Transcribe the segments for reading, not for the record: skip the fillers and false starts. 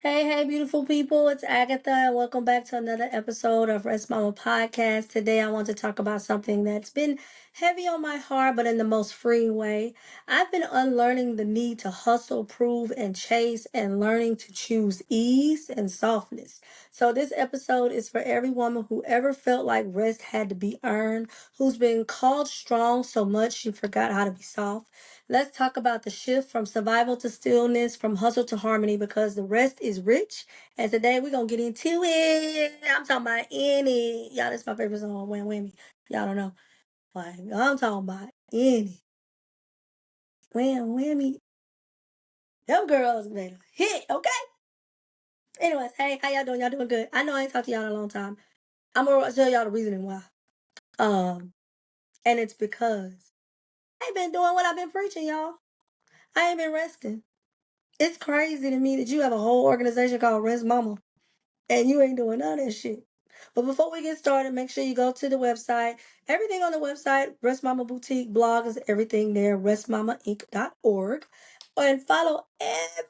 Hey, beautiful people. It's Agatha, and welcome back to another episode of Rest Mama Podcast. Today, I want to talk about something that's been heavy on my heart, but in the most freeing way. I've been unlearning the need to hustle, prove, and chase, and learning to choose ease and softness. So, this episode is for every woman who ever felt like rest had to be earned, who's been called strong so much she forgot how to be soft. Let's talk about the shift from survival to stillness, from hustle to harmony, because the rest is rich. And today we're gonna get into it. I'm talking about any. Y'all, this is my favorite song, Wham Whammy. Y'all don't know. Like, I'm talking about any. Wham Whammy. Them girls made a hit, okay? Anyways, hey, how y'all doing? Y'all doing good? I know I ain't talked to y'all in a long time. I'm gonna tell y'all the reasoning why. Um, and it's because I ain't been doing what I've been preaching, y'all. I ain't been resting. It's crazy to me that you have a whole organization called Rest Mama and you ain't doing none of that shit. But before we get started, make sure you go to the website. Everything on the website, Rest Mama Boutique blog is everything there, restmamainc.org. And follow every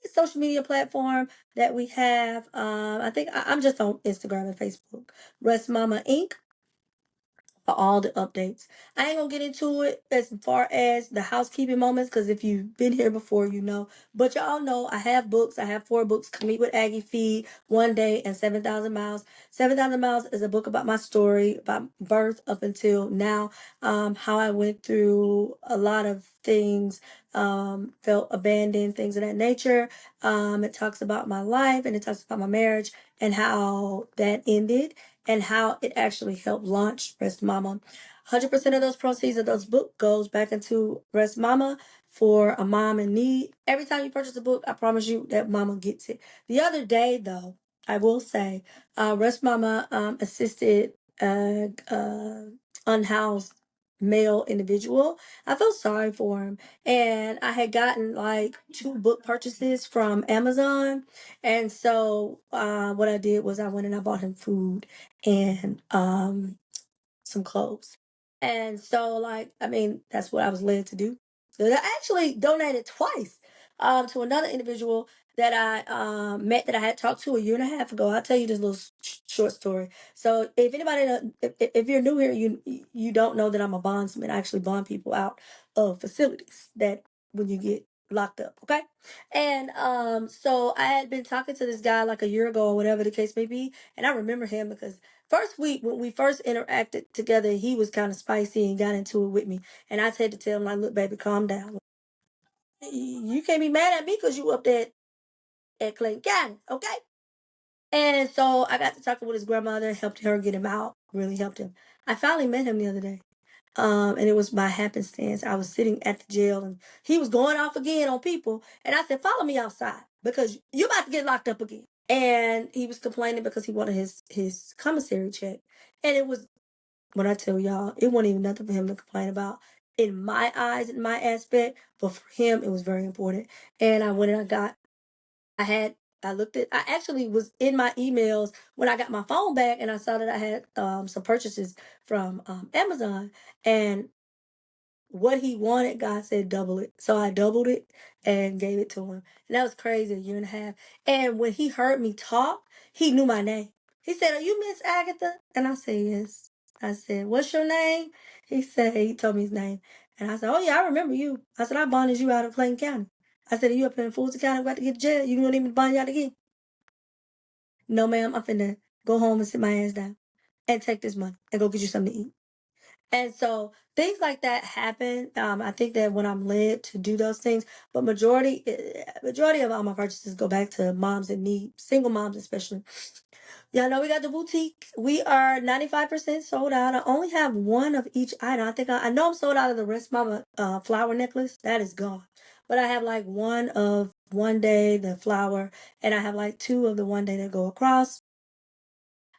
social media platform that we have. I think I'm just on Instagram and Facebook. Rest Mama Inc. For all the updates. I ain't gonna get into it as far as the housekeeping moments because if you've been here before, you know. But y'all know I have books. I have 4 books: Commit with Aggie, Feed, One Day, and 7,000 Miles. 7,000 Miles is a book about my story, about birth up until now, how I went through a lot of things, felt abandoned, things of that nature. It talks about my life and it talks about my marriage and how that ended and how it actually helped launch Rest Mama. 100% of those proceeds of those book goes back into Rest Mama for a mom in need. Every time you purchase a book, I promise you that mama gets it. The other day, though, I will say, Rest Mama assisted unhoused male individual. I felt sorry for him, and I had gotten like 2 book purchases from Amazon, and so what I did was I went and I bought him food and some clothes. And so, like, I mean, that's what I was led to do. So I actually donated twice to another individual that I met that I had talked to a year and a half ago. I'll tell you this little short story. So, if anybody, if you're new here, you don't know that I'm a bondsman. I actually bond people out of facilities that when you get locked up, okay? And so I had been talking to this guy like a year ago or whatever the case may be, and I remember him because first week when we first interacted together, he was kind of spicy and got into it with me. And I had to tell him, like, look, baby, calm down. You can't be mad at me because you up there at Clayton County, okay? And so I got to talking with his grandmother, helped her get him out, really helped him. I finally met him the other day. And it was by happenstance. I was sitting at the jail and he was going off again on people. And I said, follow me outside because you're about to get locked up again. And he was complaining because he wanted his commissary check. And it was when I tell y'all, it wasn't even nothing for him to complain about in my eyes, in my aspect, but for him, it was very important. And I went and I had, I looked at, I actually was in my emails when I got my phone back and I saw that I had some purchases from Amazon. And what he wanted, God said double it. So I doubled it and gave it to him. And that was crazy, a year and a half. And when he heard me talk, he knew my name. He said, are you Miss Agatha? And I said, yes. I said, what's your name? He told me his name. And I said, oh yeah, I remember you. I said, I bonded you out of Clayton County. I said, are you up in Fulton County about to get to jail? You don't even bond you out again? No, ma'am, I'm finna go home and sit my ass down and take this money and go get you something to eat. And so things like that happen. I think that when I'm led to do those things, but majority of all my purchases go back to moms in need, single moms especially. Y'all know we got the boutique. We are 95% sold out. I only have one of each item. I know I'm sold out of the Rest Mama flower necklace. That is gone. But I have like one of One Day, the flower, and I have like 2 of the One Day that go across.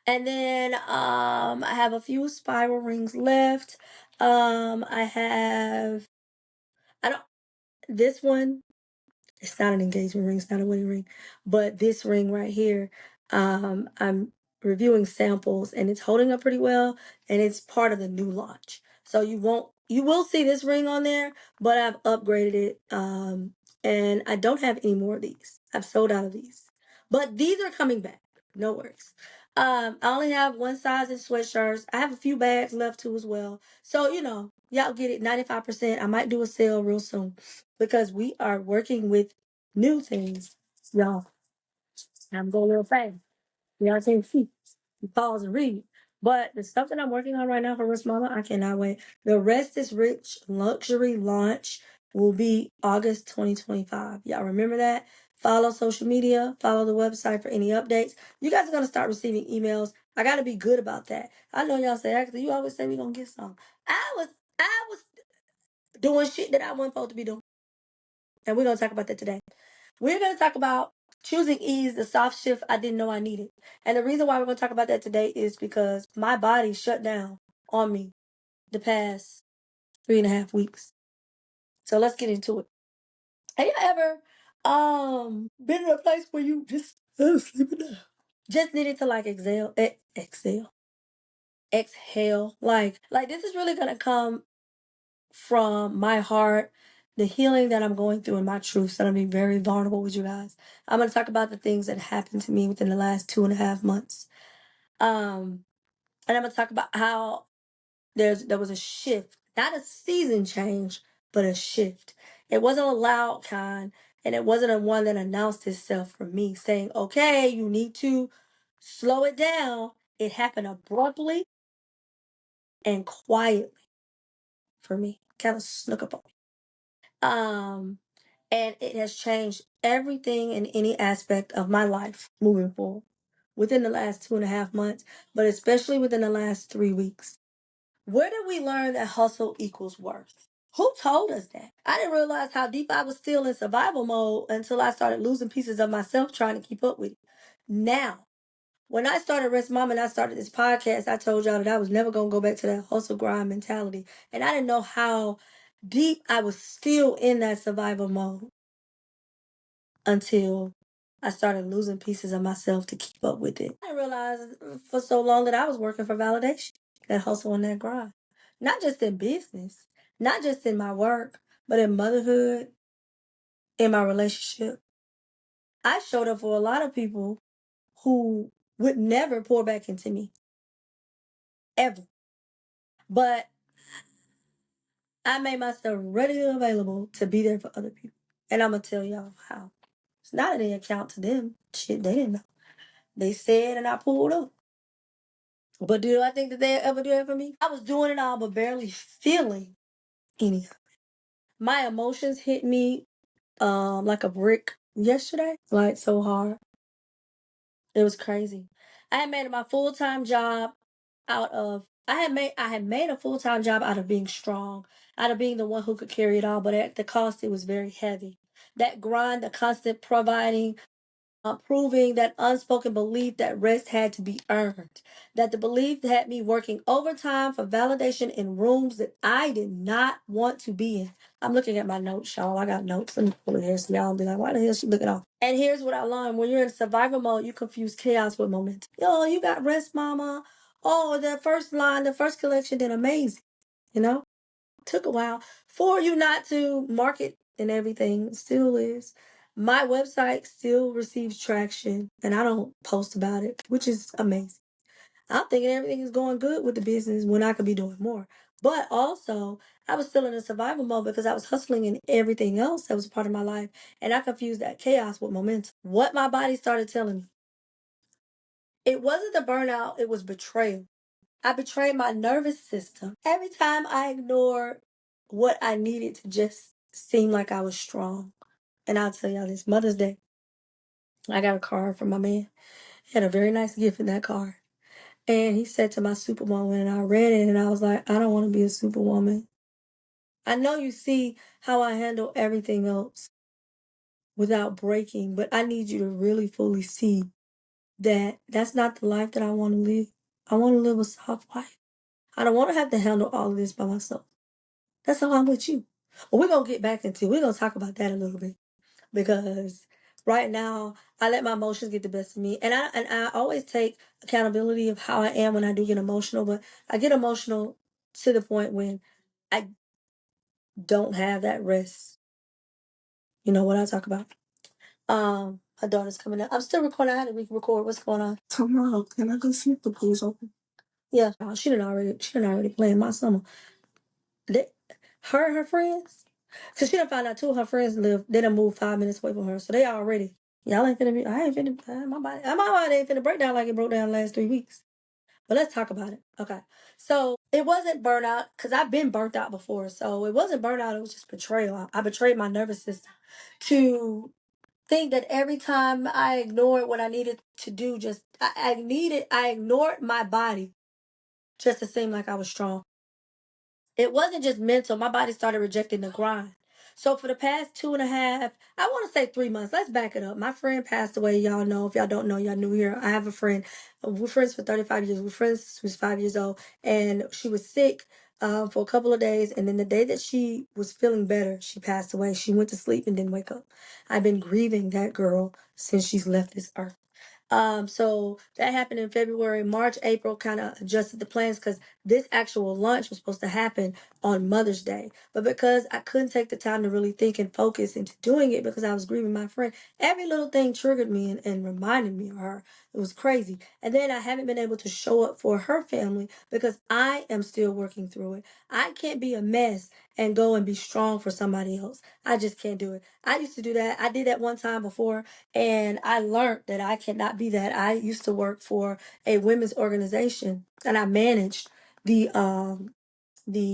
And then I have a few spiral rings left. I have I don't this one, it's not an engagement ring, it's not a wedding ring, but this ring right here, I'm reviewing samples and it's holding up pretty well and it's part of the new launch. So you will see this ring on there, but I've upgraded it and I don't have any more of these. I've sold out of these. But these are coming back. No worries. I only have one size in sweatshirts. I have a few bags left too as well. So, y'all get it 95%. I might do a sale real soon because we are working with new things. Y'all, I'm going real fast. Y'all can't see. You pause and read. But the stuff that I'm working on right now for Rich Mama, I cannot wait. The Rest is Rich luxury launch will be August 2025. Y'all remember that? Follow social media, follow the website for any updates. You guys are going to start receiving emails. I got to be good about that. I know y'all say, actually, you always say we're going to get some. I was doing shit that I wasn't supposed to be doing. And we're going to talk about that today. We're going to talk about choosing ease, the soft shift I didn't know I needed. And the reason why we're going to talk about that today is because my body shut down on me the past 3.5 weeks. So let's get into it. Have you ever been in a place where you just sleeping down? Just needed to like exhale. Like this is really gonna come from my heart, the healing that I'm going through and my truths. And I'm being very vulnerable with you guys. I'm going to talk about the things that happened to me within the last 2.5 months. And I'm going to talk about how there was a shift, not a season change, but a shift. It wasn't a loud kind, and it wasn't a one that announced itself for me saying, okay, you need to slow it down. It happened abruptly and quietly for me. Kind of snuck up on me. And it has changed everything in any aspect of my life moving forward within the last 2.5 months, but especially within the last 3 weeks. Where did we learn that hustle equals worth? Who told us that? I didn't realize how deep I was still in survival mode until I started losing pieces of myself trying to keep up with it. Now, when I started Rest Mom and I started this podcast, I told y'all that I was never going to go back to that hustle grind mentality. And I didn't know how deep I was still in that survival mode until I started losing pieces of myself to keep up with it. I realized for so long that I was working for validation, that hustle and that grind. Not just in business, not just in my work, but in motherhood, in my relationship. I showed up for a lot of people who would never pour back into me, ever. But I made myself readily available to be there for other people. And I'm going to tell y'all how. It's not any account to them. Shit, they didn't know. They said and I pulled up. But do I think that they'll ever do that for me? I was doing it all but barely feeling any of it. My emotions hit me like a brick yesterday. Like so hard. It was crazy. I had made my full-time job out of I had made a full-time job out of being strong, out of being the one who could carry it all, but at the cost it was very heavy. That grind, the constant providing, proving that unspoken belief that rest had to be earned. That the belief had me working overtime for validation in rooms that I did not want to be in. I'm looking at my notes, y'all. I got notes. Let me pull it here so y'all be like, why the hell is she looking off? And here's what I learned. When you're in survival mode, you confuse chaos with momentum. Yo, you got rest, mama. Oh, the first line, the first collection did amazing. You know? Took a while for you not to market and everything. Still is. My website still receives traction and I don't post about it, which is amazing. I'm thinking everything is going good with the business when I could be doing more. But also, I was still in a survival mode because I was hustling in everything else that was a part of my life. And I confused that chaos with momentum. What my body started telling me. It wasn't the burnout, it was betrayal. I betrayed my nervous system. Every time I ignored what I needed to just seem like I was strong. And I'll tell y'all this Mother's Day, I got a card from my man. He had a very nice gift in that card. And he said to my superwoman, and I read it and I was like, I don't want to be a superwoman. I know you see how I handle everything else without breaking, but I need you to really fully see that that's not the life that I want to live. I want to live a soft life. I don't want to have to handle all of this by myself. That's how I'm with you. Well, we're going to talk about that a little bit because right now I let my emotions get the best of me. And I always take accountability of how I am when I do get emotional, but I get emotional to the point when I don't have that rest. You know what I talk about? My daughter's coming out. I'm still recording. I had to re-record. What's going on? Tomorrow, can I go see if the pool's open? Yeah, she done already playing my summer. They, her and her friends, cause she done found out two of her friends live. They done moved 5 minutes away from her, so they already. Y'all ain't finna be. I ain't finna. My body ain't finna break down like it broke down the last 3 weeks. But let's talk about it. Okay. So it wasn't burnout because I've been burnt out before. So it wasn't burnout. It was just betrayal. I betrayed my nervous system to think that every time I ignored what I needed to do, I ignored my body just to seem like I was strong. It wasn't just mental. My body started rejecting the grind. So for the past 2.5, I want to say 3 months. Let's back it up. My friend passed away. Y'all know. If y'all don't know, y'all new here. I have a friend. We're friends for 35 years. We're friends since she was 5 years old, and she was sick for a couple of days. And then the day that she was feeling better, she passed away. She went to sleep and didn't wake up. I've been grieving that girl since she's left this earth. So that happened in February. March, April kind of adjusted the plans because this actual lunch was supposed to happen on Mother's Day. But because I couldn't take the time to really think and focus into doing it because I was grieving my friend, every little thing triggered me and reminded me of her. It was crazy. And then I haven't been able to show up for her family because I am still working through it. I can't be a mess and go and be strong for somebody else. I just can't do it. I used to do that. I did that one time before and I learned that I cannot be that. I used to work for a women's organization and I managed the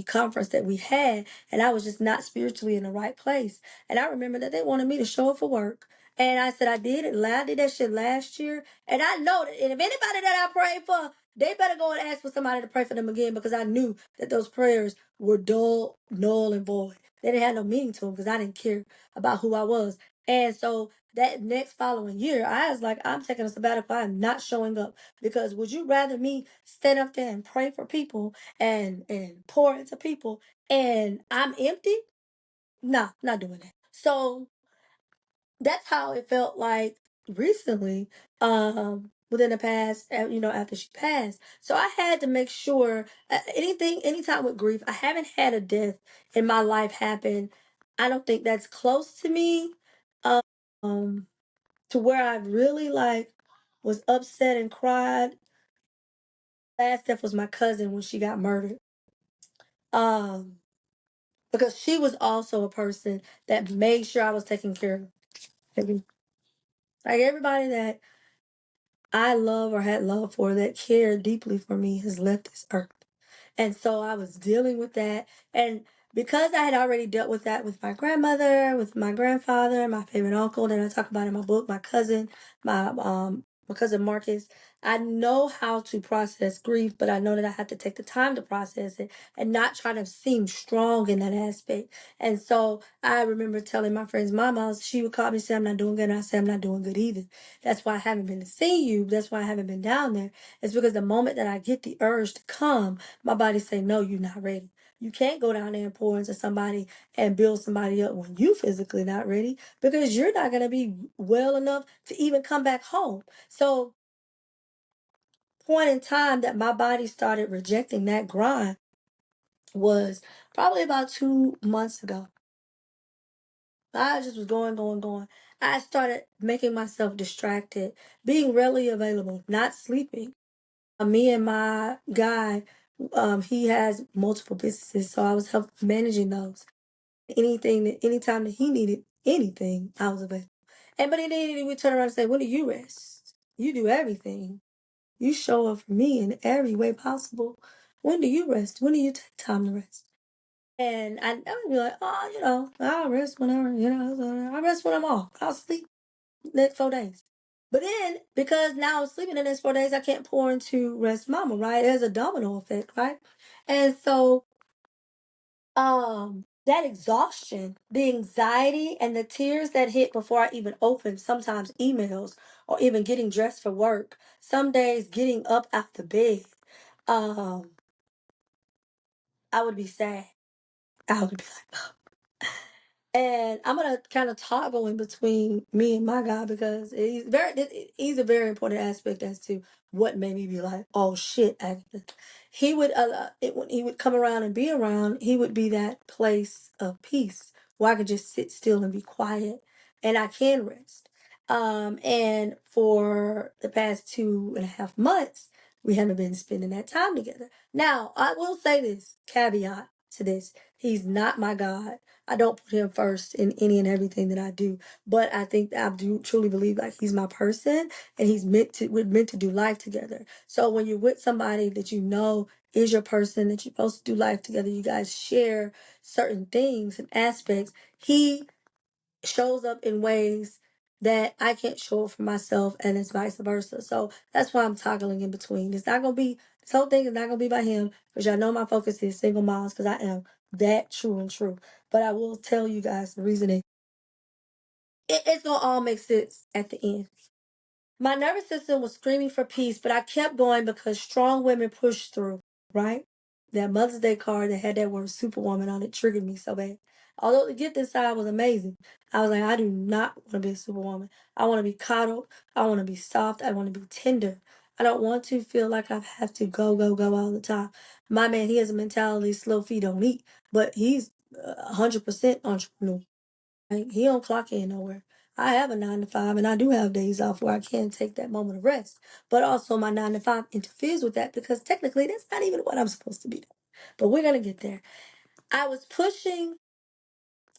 conference that we had, and I was just not spiritually in the right place. And I remember that they wanted me to show up for work. And I said I did it. I did that shit last year. And I know that and if anybody that I prayed for, they better go and ask for somebody to pray for them again because I knew that those prayers were dull, null, and void. They didn't have no meaning to them because I didn't care about who I was. And so that next following year, I was like, I'm taking a sabbatical. I'm not showing up because would you rather me stand up there and pray for people and pour into people and I'm empty? Nah, not doing that. So that's how it felt like recently, within the past, after she passed. So I had to make sure anytime with grief, I haven't had a death in my life happen. I don't think that's close to me. Um, to where I really like was upset and cried. Last death was my cousin when she got murdered. Um, because she was also a person that made sure I was taken care of. Every- Like everybody that I love or had love for that cared deeply for me has left this earth. And so I was dealing with that. And because I had already dealt with that with my grandmother, with my grandfather, my favorite uncle that I talk about in my book, my cousin Marcus, I know how to process grief, but I know that I have to take the time to process it and not try to seem strong in that aspect. And so I remember telling my friend's mama, she would call me and say, I'm not doing good. And I said, I'm not doing good either. That's why I haven't been to see you. That's why I haven't been down there. It's because the moment that I get the urge to come, my body say, no, you're not ready. You can't go down there and pour into somebody and build somebody up when you physically not ready because you're not going to be well enough to even come back home. So point in time that my body started rejecting that grind was probably about 2 months ago. I just was going, going, going. I started making myself distracted, being readily available, not sleeping. Me and my guy, he has multiple businesses, so I was help managing those. Anytime that he needed anything, I was available. And but then he would turn around and say, "When do you rest? You do everything. You show up for me in every way possible. When do you rest? When do you take time to rest?" And I would be like, "Oh, I'll rest whenever. I rest when I'm off. I'll sleep next 4 days." But then, because now I'm sleeping the next 4 days, I can't pour into rest mama, right? There's a domino effect, right? And so, that exhaustion, the anxiety, and the tears that hit before I even open sometimes emails or even getting dressed for work, some days getting up out the bed, um, I would be sad. I would be like, and I'm gonna kind of toggle in between me and my guy because he's a very important aspect as to what made me be like, oh shit, Agatha. He would when he would come around and be around, he would be that place of peace where I could just sit still and be quiet and I can rest. And for the past 2.5 months, we haven't been spending that time together. Now, I will say this caveat to this. He's not my God. I don't put him first in any and everything that I do. But I think I do truly believe like he's my person and we're meant to do life together. So when you're with somebody that you know is your person that you're supposed to do life together, you guys share certain things and aspects. He shows up in ways that I can't show up for myself, and it's vice versa. So that's why I'm toggling in between. It's not gonna be this whole thing is not gonna be by him, because y'all know my focus is single moms, because I am that true and true. But I will tell you guys the reason it's gonna all make sense at the end. My nervous system was screaming for peace, but I kept going because strong women push through, right? That Mother's Day card that had that word Superwoman on it triggered me so bad. Although the gift inside was amazing, I was like, I do not want to be a superwoman. I want to be coddled. I want to be soft. I want to be tender. I don't want to feel like I have to go, go, go all the time. My man, he has a mentality, slow feet don't eat, but he's 100% entrepreneur. Like, he don't clock in nowhere. I have a 9 to 5, and I do have days off where I can take that moment of rest. But also, my 9 to 5 interferes with that because technically that's not even what I'm supposed to be doing. But we're gonna get there. I was pushing.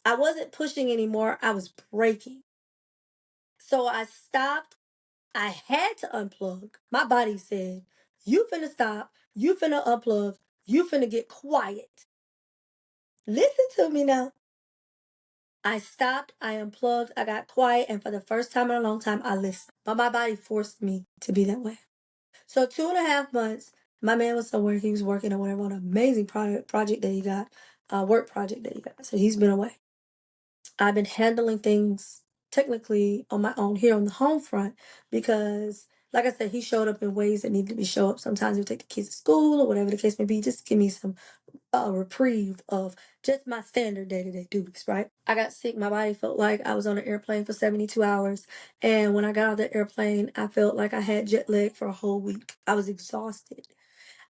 I wasn't pushing anymore. I was breaking. So I stopped. I had to unplug. My body said, "You finna stop. You finna unplug. You finna get quiet." Listen to me now. I stopped, I unplugged, I got quiet, and for the first time in a long time, I listened. But my body forced me to be that way. So 2.5 months, my man was somewhere, he was working or whatever on an amazing project that he got, work project that he got. So he's been away. I've been handling things technically on my own here on the home front because, like I said, he showed up in ways that needed to be show up. Sometimes he'll take the kids to school or whatever the case may be, just to give me some reprieve of just my standard day-to-day duties, right? I got sick. My body felt like I was on an airplane for 72 hours. And when I got off the airplane, I felt like I had jet lag for a whole week. I was exhausted.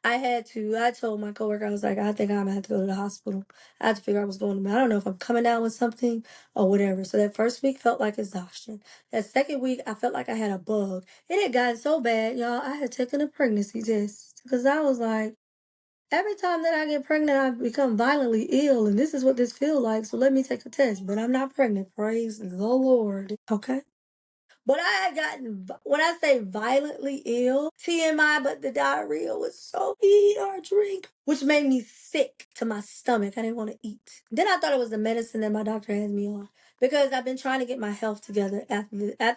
I told my coworker, I was like, I think I'm gonna have to go to the hospital. I had to figure out what's going on. I don't know if I'm coming down with something or whatever. So that first week felt like exhaustion. That second week, I felt like I had a bug. It had gotten so bad, y'all, I had taken a pregnancy test because I was like, every time that I get pregnant, I become violently ill, and this is what this feels like. So let me take a test. But I'm not pregnant. Praise the Lord. Okay. But I had gotten, when I say violently ill, TMI, but the diarrhea was so eat or drink, which made me sick to my stomach. I didn't want to eat. Then I thought it was the medicine that my doctor had me on because I've been trying to get my health together.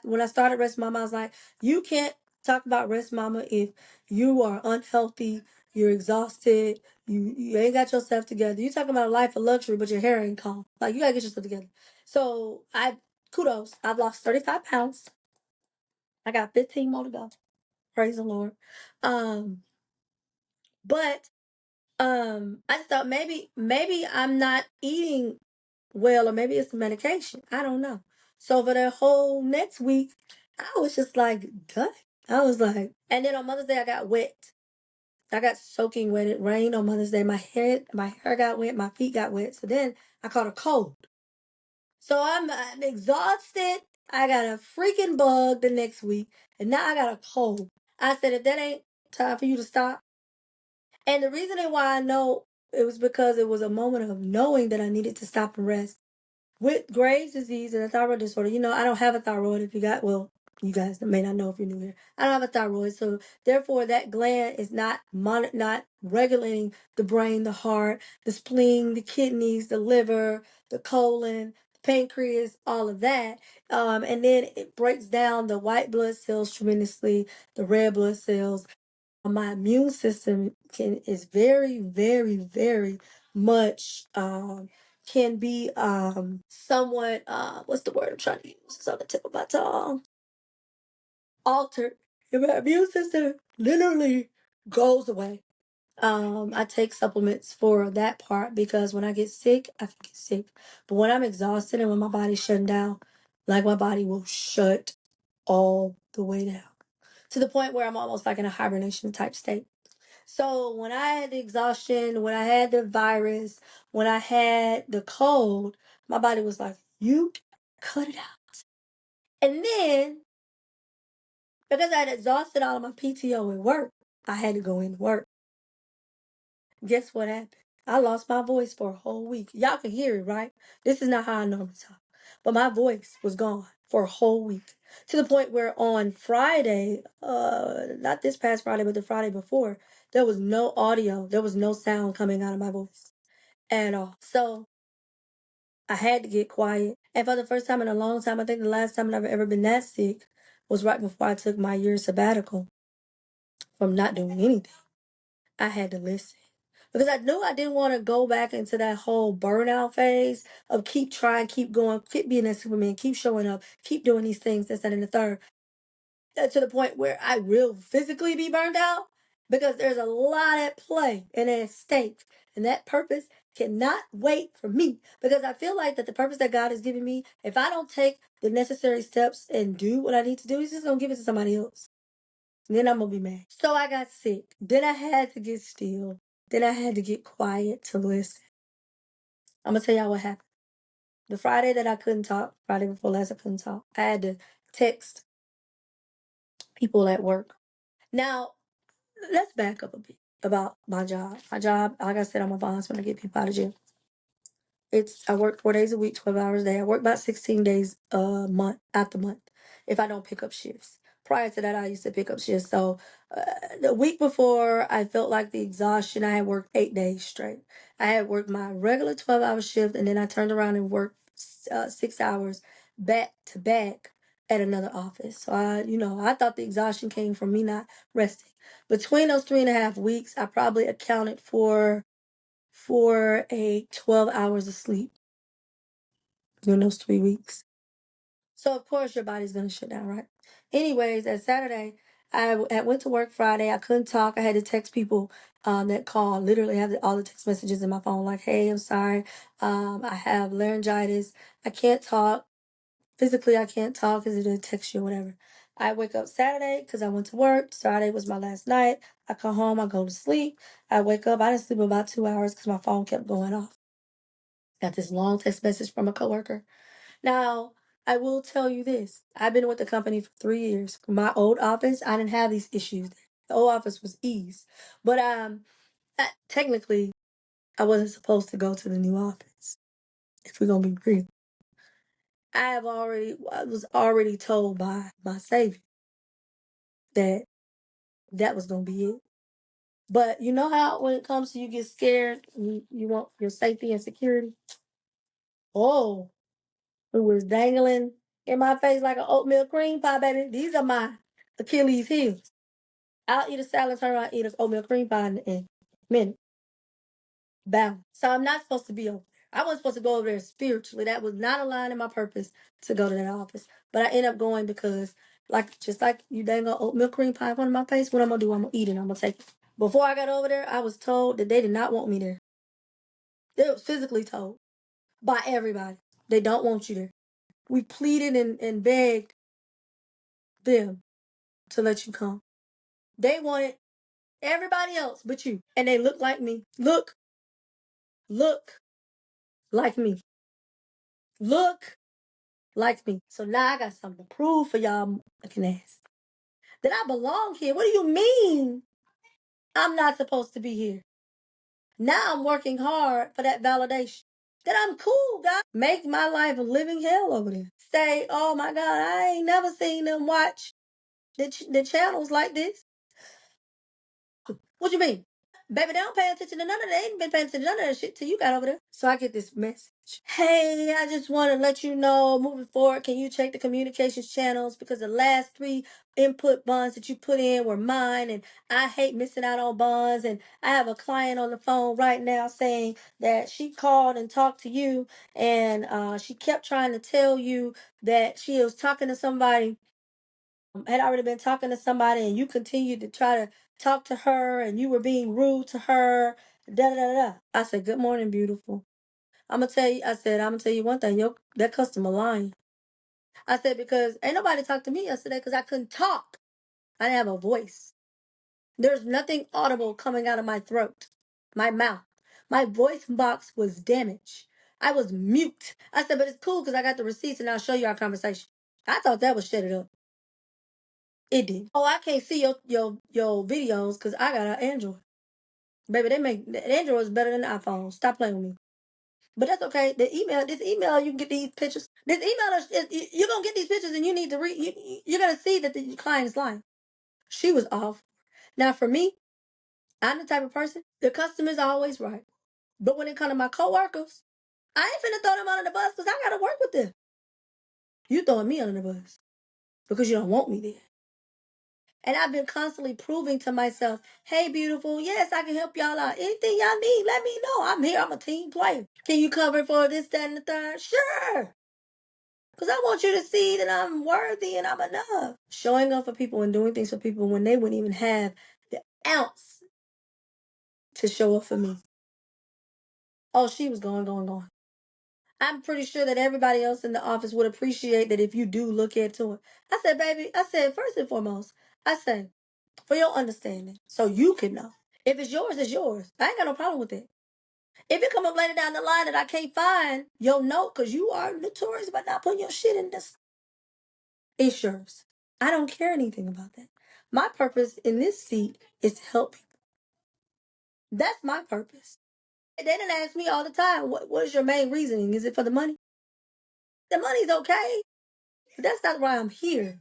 When I started Rest Mama, I was like, you can't talk about Rest Mama if you are unhealthy, you're exhausted, you ain't got yourself together. You talking about a life of luxury, but your hair ain't calm. Like, you gotta get yourself together. So kudos. I've lost 35 pounds. I got 15 more to go. Praise the Lord. Um, but I just thought maybe I'm not eating well, or maybe it's the medication. I don't know. So for the whole next week, I was just like done. I was like, and then on Mother's Day I got wet. I got soaking wet. It rained on Mother's Day. My hair got wet. My feet got wet. So then I caught a cold. So I'm exhausted. I got a freaking bug the next week, and now I got a cold. I said, if that ain't time for you to stop. And the reason why I know it was because it was a moment of knowing that I needed to stop and rest. With Graves' disease and a thyroid disorder, I don't have a thyroid. You guys may not know if you're new here. I don't have a thyroid, so therefore that gland is not regulating the brain, the heart, the spleen, the kidneys, the liver, the colon, the pancreas, all of that. And then it breaks down the white blood cells tremendously, the red blood cells. My immune system is very, very, very much can be somewhat what's the word I'm trying to use? It's on the tip of my tongue. Altered. If my immune system literally goes away. I take supplements for that part because when I get sick, I can get sick. But when I'm exhausted and when my body's shutting down, like my body will shut all the way down to the point where I'm almost like in a hibernation type state. So when I had the exhaustion, when I had the virus, when I had the cold, my body was like, you cut it out. And then, because I had exhausted all of my PTO at work, I had to go into work. Guess what happened? I lost my voice for a whole week. Y'all can hear it, right? This is not how I normally talk. But my voice was gone for a whole week. To the point where on Friday, not this past Friday, but the Friday before, there was no audio. There was no sound coming out of my voice at all. So I had to get quiet. And for the first time in a long time, I think the last time I've ever been that sick was right before I took my year sabbatical from not doing anything. I had to listen. Because I knew I didn't want to go back into that whole burnout phase of keep trying, keep going, keep being a Superman, keep showing up, keep doing these things, this, that, and the third, to the point where I will physically be burned out because there's a lot at play and at stake. And that purpose cannot wait for me because I feel like that the purpose that God has given me, if I don't take the necessary steps and do what I need to do, He's just going to give it to somebody else. Then I'm going to be mad. So I got sick. Then I had to get still. Then I had to get quiet to listen. I'm going to tell y'all what happened. The Friday that I couldn't talk, Friday before last I couldn't talk, I had to text people at work. Now, let's back up a bit about my job. My job, like I said, I'm a bondsman. I get people out of jail. I work 4 days a week, 12 hours a day. I work about 16 days a month, out the month, if I don't pick up shifts. Prior to that, I used to pick up shifts. So the week before, I felt like the exhaustion. I had worked 8 days straight. I had worked my regular 12-hour shift, and then I turned around and worked 6 hours back to back at another office. So I thought the exhaustion came from me not resting. Between those 3.5 weeks, I probably accounted for a 12 hours of sleep during those 3 weeks. So of course your body's gonna shut down, right? Anyways, at Saturday, I went to work Friday. I couldn't talk. I had to text people that called. Literally have all the text messages in my phone like, "Hey, I'm sorry. I have laryngitis. I can't talk. Physically, I can't talk. Is it a text you or whatever?" I wake up Saturday because I went to work. Saturday was my last night. I come home. I go to sleep. I wake up. I didn't sleep about 2 hours because my phone kept going off. Got this long text message from a coworker. Now, I will tell you this. I've been with the company for 3 years. My old office, I didn't have these issues. The old office was ease. But technically, I wasn't supposed to go to the new office. If we're gonna be real, I was already told by my savior that that was gonna be it. But you know how when it comes to you get scared, you want your safety and security. Oh, it was dangling in my face like an oatmeal cream pie, baby. These are my Achilles heels. I'll eat a salad, turn around, eat an oatmeal cream pie in a minute. Balance. So I'm not supposed to be over there. I wasn't supposed to go over there spiritually. That was not aligned in my purpose to go to that office. But I end up going because, just like you dang oatmeal cream pie in front of my face, what I'm gonna do? I'm gonna eat it. I'm gonna take it. Before I got over there, I was told that they did not want me there. It was physically told by everybody. They don't want you there. We pleaded and begged them to let you come. They wanted everybody else but you. And they look like me. Look like me. Look like me. So now I got something to prove for y'all looking ass. That I belong here. What do you mean I'm not supposed to be here? Now I'm working hard for that validation. That I'm cool, guys. Make my life a living hell over there. Say, oh my God, I ain't never seen them watch the channels like this. What you mean? Baby, they don't pay attention to none of that. They ain't been paying attention to none of that shit till you got over there. So I get this message. Hey, I just want to let you know, moving forward, can you check the communications channels because the last 3 input bonds that you put in were mine, and I hate missing out on bonds. And I have a client on the phone right now saying that she called and talked to you, and she kept trying to tell you that she was talking to somebody, had already been talking to somebody, and you continued to try to talk to her, and you were being rude to her. Da da da da. I said, "Good morning, beautiful. I'm gonna tell you." I said, "I'm gonna tell you one thing. That customer lying." I said because ain't nobody talked to me yesterday because I couldn't talk. I didn't have a voice. There's nothing audible coming out of my throat, my mouth. My voice box was damaged. I was mute. I said, but it's cool because I got the receipts and I'll show you our conversation. I thought that would shut it up. It did. Oh, I can't see your videos because I got an Android. Baby, they make the Android is better than the iPhone. Stop playing with me. But that's okay. This email, you can get these pictures. This email you're gonna get these pictures, and you need to read. You're gonna see that the client is lying. She was off. Now, for me, I'm the type of person. The customer's always right. But when it comes to my coworkers, I ain't finna throw them under the bus because I gotta work with them. You throwing me under the bus because you don't want me there. And I've been constantly proving to myself, hey, beautiful, yes, I can help y'all out. Anything y'all need, let me know. I'm here. I'm a team player. Can you cover for this, that, and the third? Sure. Because I want you to see that I'm worthy and I'm enough. Showing up for people and doing things for people when they wouldn't even have the ounce to show up for me. Oh, she was going. I'm pretty sure that everybody else in the office would appreciate that if you do look into it. I said, baby, first and foremost, I said, for your understanding, so you can know. If it's yours, it's yours. I ain't got no problem with it. If it come up later down the line that I can't find your note because you are notorious about not putting your shit in this, it's yours. I don't care anything about that. My purpose in this seat is to help people. That's my purpose. They didn't ask me all the time, what is your main reasoning? Is it for the money? The money's okay, but that's not why I'm here.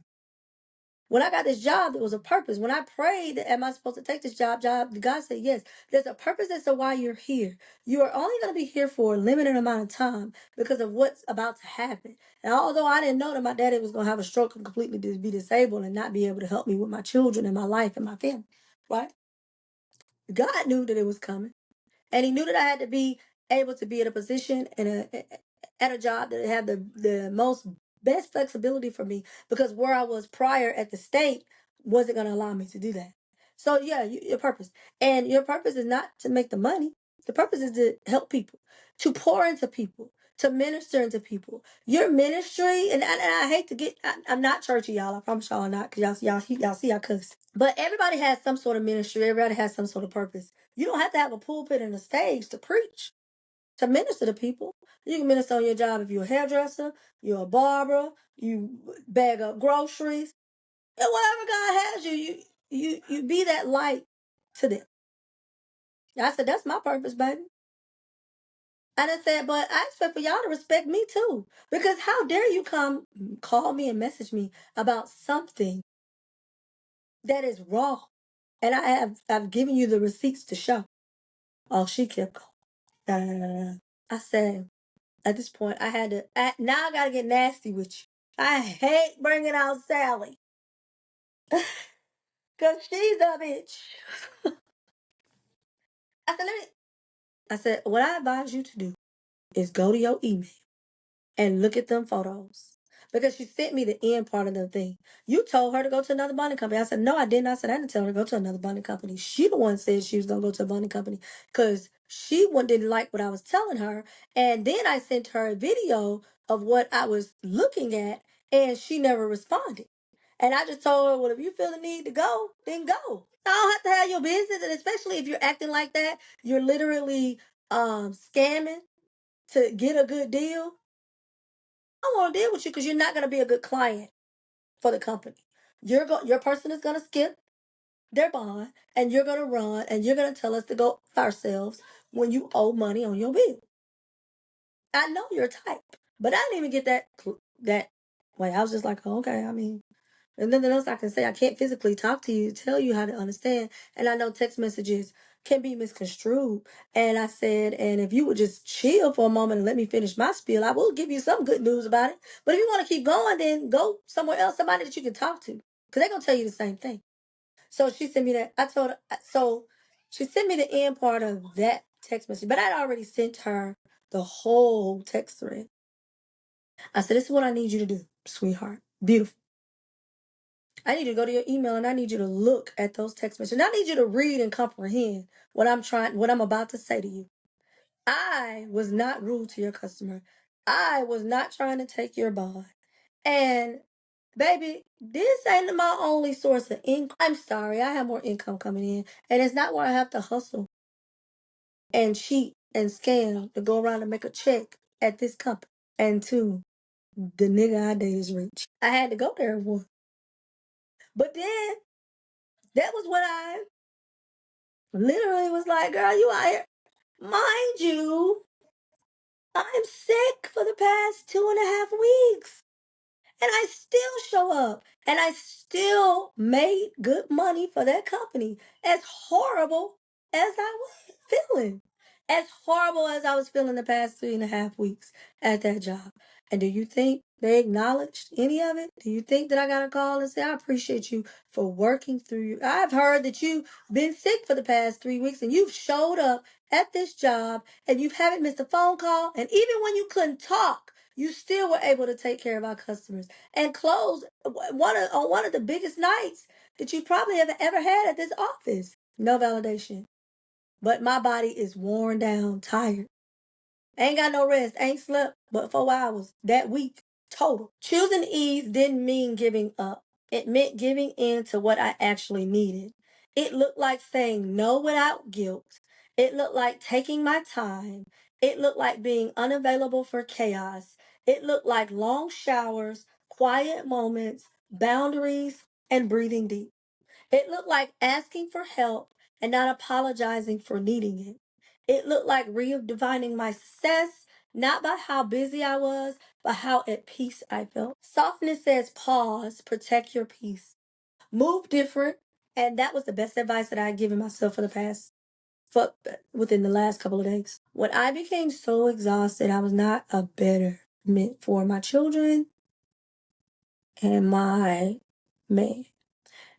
When I got this job, there was a purpose. When I prayed, am I supposed to take this job? God said yes. There's a purpose as to why you're here. You are only going to be here for a limited amount of time because of what's about to happen. And although I didn't know that my daddy was going to have a stroke and completely be disabled and not be able to help me with my children and my life and my family, right? God knew that it was coming. And he knew that I had to be able to be in a position and at a job that had the most best flexibility for me because where I was prior at the state wasn't going to allow me to do that. So yeah, your purpose. And your purpose is not to make the money. The purpose is to help people, to pour into people, to minister into people. Your ministry, and I hate to I'm not churchy, y'all. I promise y'all I'm not, because y'all see I cuss. But everybody has some sort of ministry. Everybody has some sort of purpose. You don't have to have a pulpit and a stage to preach, to minister to people. You can minister on your job if you're a hairdresser, you're a barber, you bag up groceries, and whatever God has you be that light to them. I said, that's my purpose, baby. And I said, but I expect for y'all to respect me too. Because how dare you call me and message me about something that is wrong. And I've given you the receipts to show. Oh, she kept going. Da, da, da, da. I said, at this point, now I gotta get nasty with you. I hate bringing out Sally. Because she's a bitch. I said, what I advise you to do is go to your email and look at them photos. Because she sent me the end part of the thing. You told her to go to another bonding company. I said, no, I didn't. I said, I didn't tell her to go to another bonding company. She the one said she was going to go to a bonding company because didn't like what I was telling her. And then I sent her a video of what I was looking at, and she never responded. And I just told her, well, if you feel the need to go, then go. I don't have to have your business. And especially if you're acting like that, you're literally scamming to get a good deal. I don't want to deal with you because you're not going to be a good client for the company. Your person is going to skip their bond, and you're going to run, and you're going to tell us to go ourselves when you owe money on your bill. I know your type, but I didn't even get that way. I was just like, oh, okay. I mean, and nothing else I can say. I can't physically talk to you, tell you how to understand, and I know text messages can be misconstrued. And I said, and if you would just chill for a moment and let me finish my spiel, I will give you some good news about it. But if you want to keep going, then go somewhere else, somebody that you can talk to, because they're gonna tell you the same thing. So she sent me that. I told her. So she sent me the end part of that text message, but I'd already sent her the whole text thread. I said, "This is what I need you to do, sweetheart. Beautiful. I need you to go to your email and I need you to look at those text messages. And I need you to read and comprehend what I'm about to say to you. I was not rude to your customer. I was not trying to take your bond. And baby, this ain't my only source of income. I'm sorry, I have more income coming in. And it's not where I have to hustle and cheat and scam to go around and make a check at this company. And two, the nigga I date is rich. I had to go there one. But then that was when I literally was like, girl, you out here. Mind you, I'm sick for the past 2.5 weeks. And I still show up. And I still made good money for that company. As horrible as I was feeling. As horrible as I was feeling the past 3.5 weeks at that job. And do you think they acknowledged any of it? Do you think that I got a call and say, I appreciate you for working through you? I've heard that you've been sick for the past 3 weeks and you've showed up at this job and you haven't missed a phone call. And even when you couldn't talk, you still were able to take care of our customers and close on one of the biggest nights that you probably have ever had at this office. No validation. But my body is worn down, tired. Ain't got no rest. Ain't slept but 4 hours that week total. Choosing ease didn't mean giving up. It meant giving in to what I actually needed. It looked like saying no without guilt. It looked like taking my time. It looked like being unavailable for chaos. It looked like long showers, quiet moments, boundaries, and breathing deep. It looked like asking for help and not apologizing for needing it. It looked like redefining my success, not by how busy I was, but how at peace I felt. Softness says pause, protect your peace, move different. And that was the best advice that I had given myself for within the last couple of days. When I became so exhausted, I was not a better meant for my children and my man.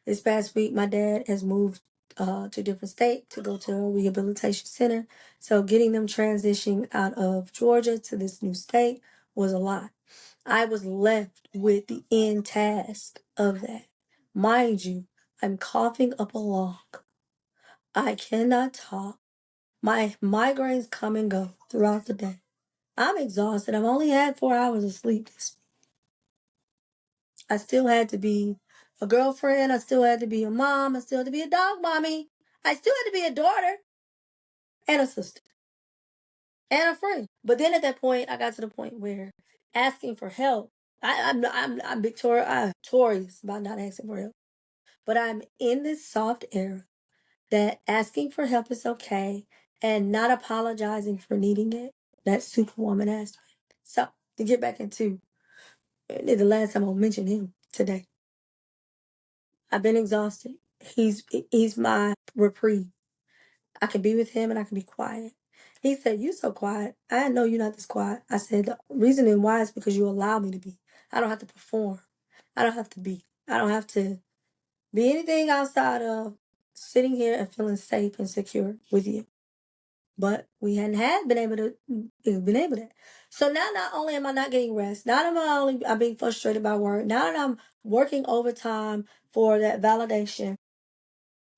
This past week, my dad has moved to a different state to go to a rehabilitation center. So getting them transitioning out of Georgia to this new state was a lot. I was left with the end task of that. Mind you, I'm coughing up a lung. I cannot talk. My migraines come and go throughout the day. I'm exhausted. I've only had 4 hours of sleep this week. I still had to be a girlfriend. I still had to be a mom. I still had to be a dog mommy. I still had to be a daughter and a sister and a friend. But then at that point, I got to the point where asking for help, I'm victorious about not asking for help. But I'm in this soft era that asking for help is okay and not apologizing for needing it. That superwoman aspect. So to get back into the last time I'll mention him today. I've been exhausted. He's my reprieve. I can be with him and I can be quiet. He said, "You so quiet. I know you're not this quiet." I said, "The reasoning why is because you allow me to be. I don't have to perform. I don't have to be. I don't have to be anything outside of sitting here and feeling safe and secure with you." But we hadn't been able to. So now not only am I not getting rest, not am I only I'm being frustrated by work, now that I'm working overtime for that validation.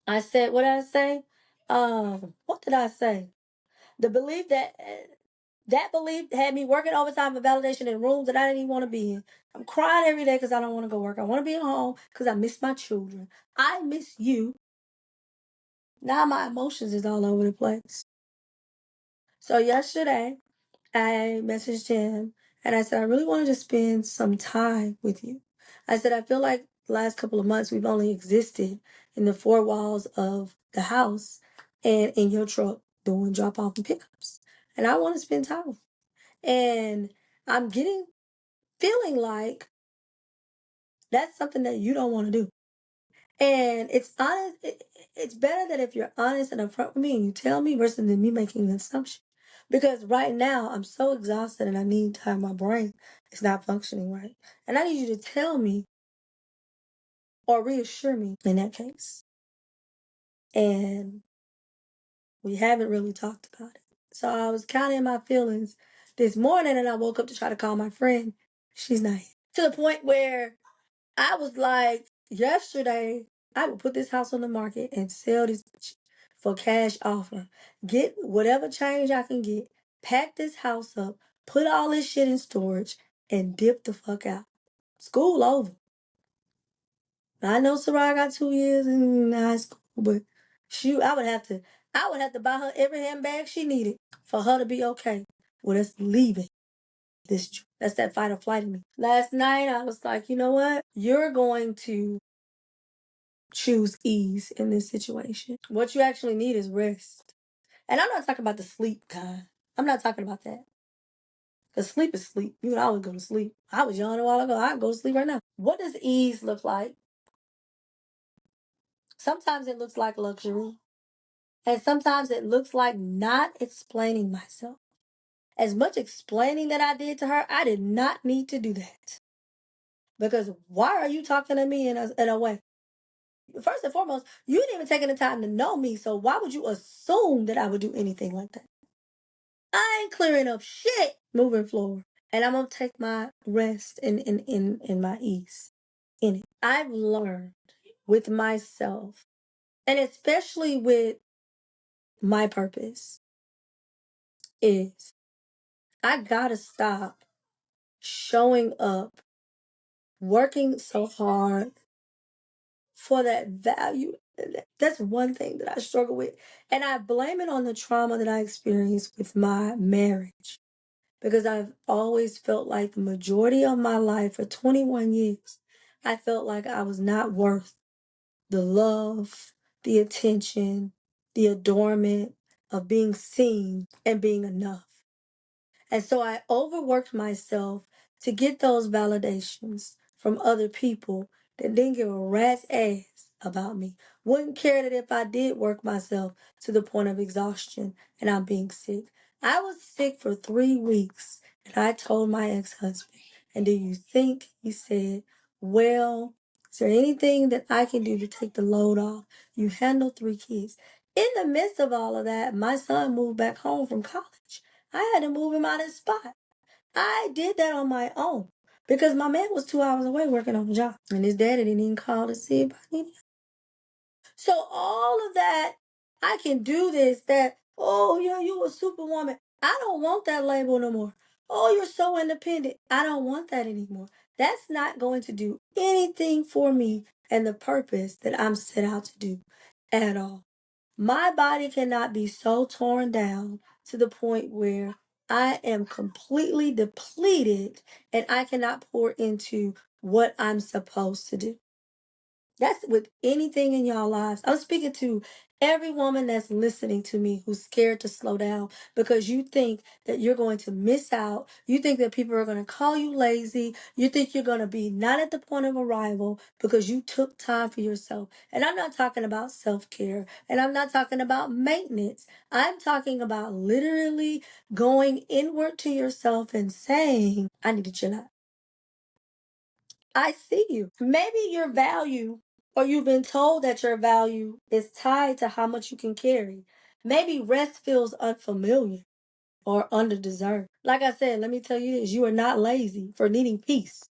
I said, what did I say? What did I say? The belief that belief had me working overtime for validation in rooms that I didn't even want to be in. I'm crying every day because I don't want to go work. I want to be at home because I miss my children. I miss you. Now my emotions is all over the place. So yesterday, I messaged him and I said, I really wanted to spend some time with you. I said, I feel like the last couple of months we've only existed in the four walls of the house and in your truck doing drop off and pickups. And I want to spend time with you. And I'm feeling like that's something that you don't want to do. And it's honest. It's better that if you're honest and upfront with me and you tell me versus than me making an assumption. Because right now I'm so exhausted and I need time. My brain is not functioning right. And I need you to tell me or reassure me in that case. And we haven't really talked about it. So I was kind of in my feelings this morning and I woke up to try to call my friend. She's not here. To the point where I was like, yesterday, I would put this house on the market and sell this for cash offer. Get whatever change I can get, pack this house up, put all this shit in storage, and dip the fuck out. School over. I know Sarai got 2 years in high school, but shoot, I would have to buy her every handbag she needed for her to be okay with us leaving this joy. That's that fight or flight in me. Last night, I was like, you know what? You're going to choose ease in this situation. What you actually need is rest. And I'm not talking about the sleep kind. I'm not talking about that. Because sleep is sleep. You can always go to sleep. I was young a while ago. I can go to sleep right now. What does ease look like? Sometimes it looks like luxury. And sometimes it looks like not explaining myself. As much explaining that I did to her, I did not need to do that. Because why are you talking to me in a way? First and foremost, you didn't even taking the time to know me, so why would you assume that I would do anything like that? I ain't clearing up shit moving forward. And I'm gonna take my rest in my ease in it. I've learned with myself, and especially with my purpose, is I gotta stop showing up, working so hard for that value. That's one thing that I struggle with. And I blame it on the trauma that I experienced with my marriage. Because I've always felt like the majority of my life, for 21 years, I felt like I was not worth the love, the attention, the adornment of being seen and being enough. And so I overworked myself to get those validations from other people that didn't give a rat's ass about me. Wouldn't care that if I did work myself to the point of exhaustion and I'm being sick. I was sick for 3 weeks and I told my ex-husband, and do you think he said, well, is there anything that I can do to take the load off? You handle 3 kids. In the midst of all of that, my son moved back home from college. I had to move him out of his spot. I did that on my own because my man was 2 hours away working on a job, and his daddy didn't even call to see if I needed him. So all of that, I can do this. That, oh yeah, you a superwoman. I don't want that label no more. Oh, you're so independent. I don't want that anymore. That's not going to do anything for me and the purpose that I'm set out to do at all. My body cannot be so torn down to the point where I am completely depleted and I cannot pour into what I'm supposed to do. That's with anything in y'all lives. I'm speaking to every woman that's listening to me who's scared to slow down because you think that you're going to miss out. You think that people are going to call you lazy. You think you're going to be not at the point of arrival because you took time for yourself. And I'm not talking about self-care, and I'm not talking about maintenance. I'm talking about literally going inward to yourself and saying, I need to chill out. I see you. Maybe your value, or you've been told that your value is tied to how much you can carry. Maybe rest feels unfamiliar or underdeserved. Like I said, let me tell you this, you are not lazy for needing peace.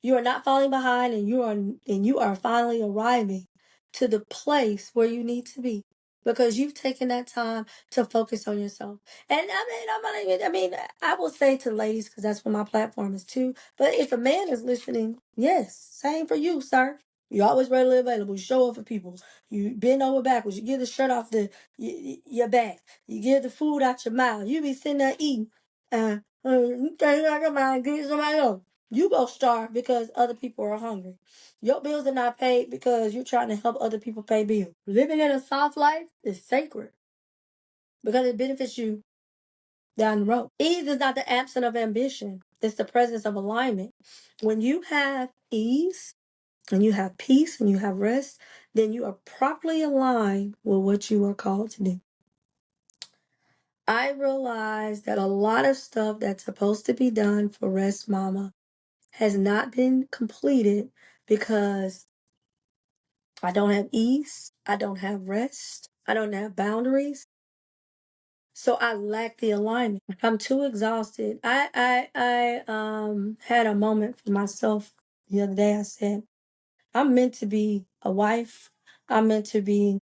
You are not falling behind, and you are finally arriving to the place where you need to be because you've taken that time to focus on yourself. And I will say to ladies, because that's what my platform is too. But if a man is listening, yes, same for you, sir. You always readily available. You show up for people. You bend over backwards. You get the shirt off your back. You get the food out your mouth. You be sitting there eating. You think like a man, get somebody else. You go starve because other people are hungry. Your bills are not paid because you're trying to help other people pay bills. Living in a soft life is sacred because it benefits you down the road. Ease is not the absence of ambition. It's the presence of alignment. When you have ease and you have peace and you have rest, then you are properly aligned with what you are called to do. I realize that a lot of stuff that's supposed to be done for Rest Mama has not been completed because I don't have ease, I don't have rest, I don't have boundaries. So I lack the alignment. I'm too exhausted. I had a moment for myself the other day. I said, I'm meant to be a wife. I'm meant to be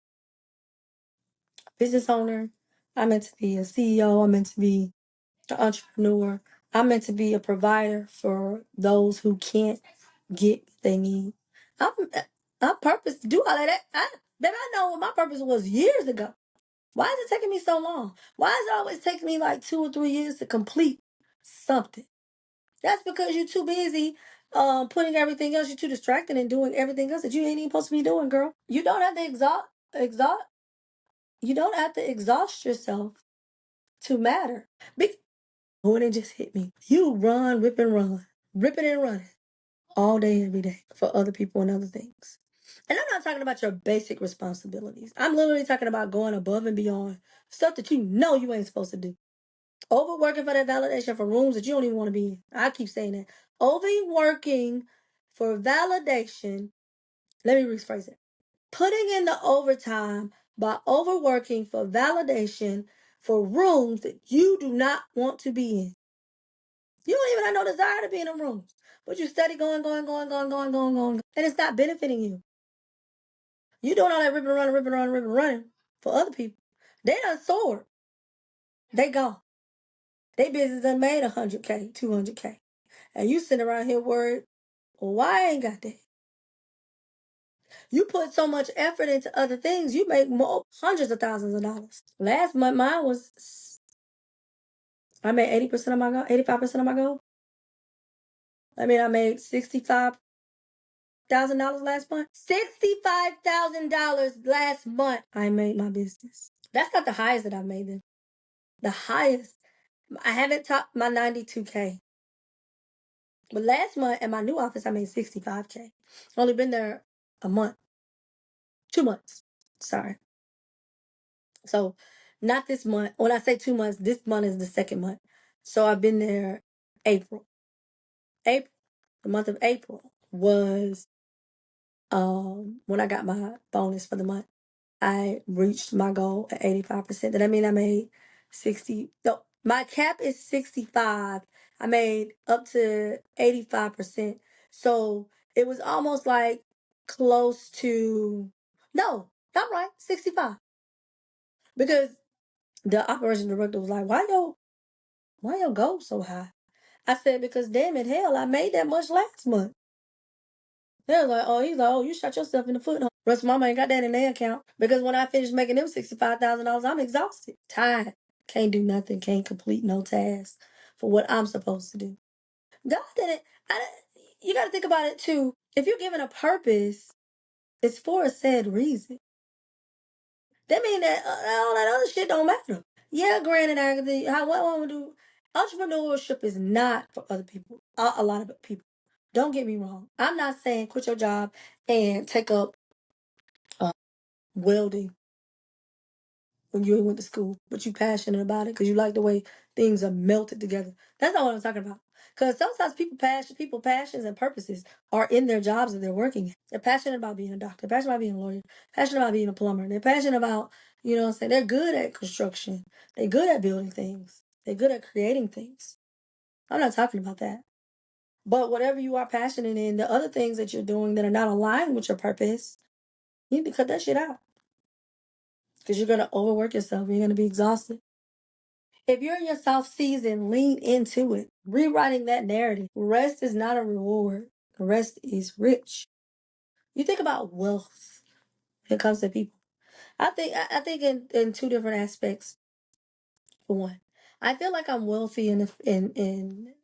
a business owner. I'm meant to be a CEO. I'm meant to be an entrepreneur. I'm meant to be a provider for those who can't get what they need. I'm I'm purpose to do all of that. I know what my purpose was years ago. Why is it taking me so long? Why is it always taking me like 2 or 3 years to complete something. That's because you're too busy putting everything else, you're too distracted and doing everything else that you ain't even supposed to be doing, girl. You don't have to exhaust you don't have to exhaust yourself to matter. When it just hit me. You run, rip and run, ripping and running all day, every day for other people and other things. And I'm not talking about your basic responsibilities. I'm literally talking about going above and beyond stuff that you know you ain't supposed to do. Overworking for that validation for rooms that you don't even want to be in. I keep saying that. Overworking for validation. Let me rephrase it. Putting in the overtime by overworking for validation for rooms that you do not want to be in. You don't even have no desire to be in them rooms. But you steady going. And it's not benefiting you. You doing all that ripping and running for other people. They done soared. They gone. They business done made 100K, 200K. And you sitting around here worried, well, why I ain't got that? You put so much effort into other things, you make more hundreds of thousands of dollars. Last month, I made 80% of my goal, 85% of my goal. I made $65,000 last month. $65,000 last month I made my business. That's not the highest that I've made then. The highest. I haven't topped my 92K. But last month at my new office, I made 65K. Only been there a month. 2 months. Sorry. So not this month. When I say 2 months, this month is the second month. So I've been there April. April. The month of April was when I got my bonus for the month. I reached my goal at 85%. That mean I made 60. No, my cap is 65. I made up to 85%. So it was almost like close to, no, I'm right, 65. Because the operation director was like, why your goal so high? I said, because damn it, hell, I made that much last month. They was like, oh, you shot yourself in the foot. Huh? Rest mama ain't got that in their account. Because when I finished making them $65,000, I'm exhausted, tired. Can't do nothing, can't complete no task for what I'm supposed to do. God didn't, you got to think about it too. If you're given a purpose, it's for a said reason. That mean that all that other shit don't matter. Yeah, granted, what I want to do, entrepreneurship is not for other people. A lot of people. Don't get me wrong. I'm not saying quit your job and take up welding when you went to school, but you passionate about it because you like the way things are melted together. That's not what I'm talking about. Because sometimes people passions and purposes are in their jobs that they're working in. They're passionate about being a doctor, passionate about being a lawyer, passionate about being a plumber. They're passionate about, you know what I'm saying? They're good at construction. They're good at building things. They're good at creating things. I'm not talking about that. But whatever you are passionate in, the other things that you're doing that are not aligned with your purpose, you need to cut that shit out. Because you're going to overwork yourself. You're going to be exhausted. If you're in your soft season, lean into it. Rewriting that narrative. Rest is not a reward. Rest is rich. You think about wealth when it comes to people. I think in two different aspects. For one, I feel like I'm wealthy in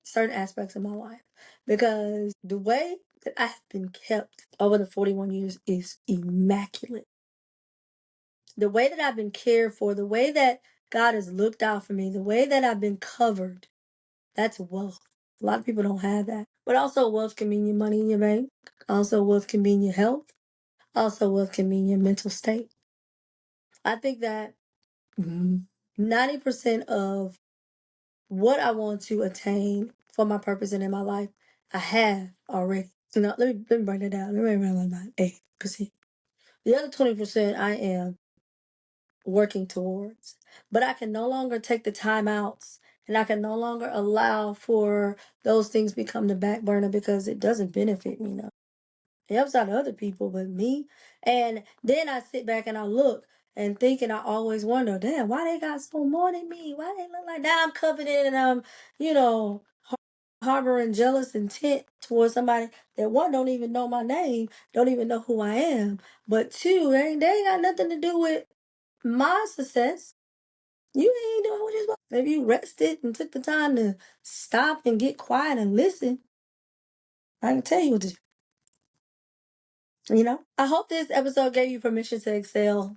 certain aspects of my life because the way that I have been kept over the 41 years is immaculate. The way that I've been cared for, the way that God has looked out for me, the way that I've been covered, that's wealth. A lot of people don't have that. But also wealth can mean your money in your bank. Also wealth can mean your health. Also wealth can mean your mental state. I think that 90% of what I want to attain for my purpose and in my life, I have already. So now let me break that down. Let me bring it down 8%. The other 20% I am working towards. But I can no longer take the time outs and I can no longer allow for those things become the back burner because it doesn't benefit me now. It helps out other people, but me. And then I sit back and I look and think and I always wonder, damn, why they got so more than me? Why they look like now I'm coveted and I'm, you know, harboring jealous intent towards somebody that one don't even know my name, don't even know who I am. But two, they ain't got nothing to do with my success. You ain't doing what you're supposed to. If you rested and took the time to stop and get quiet and listen, I can tell you what to do. I hope this episode gave you permission to exhale.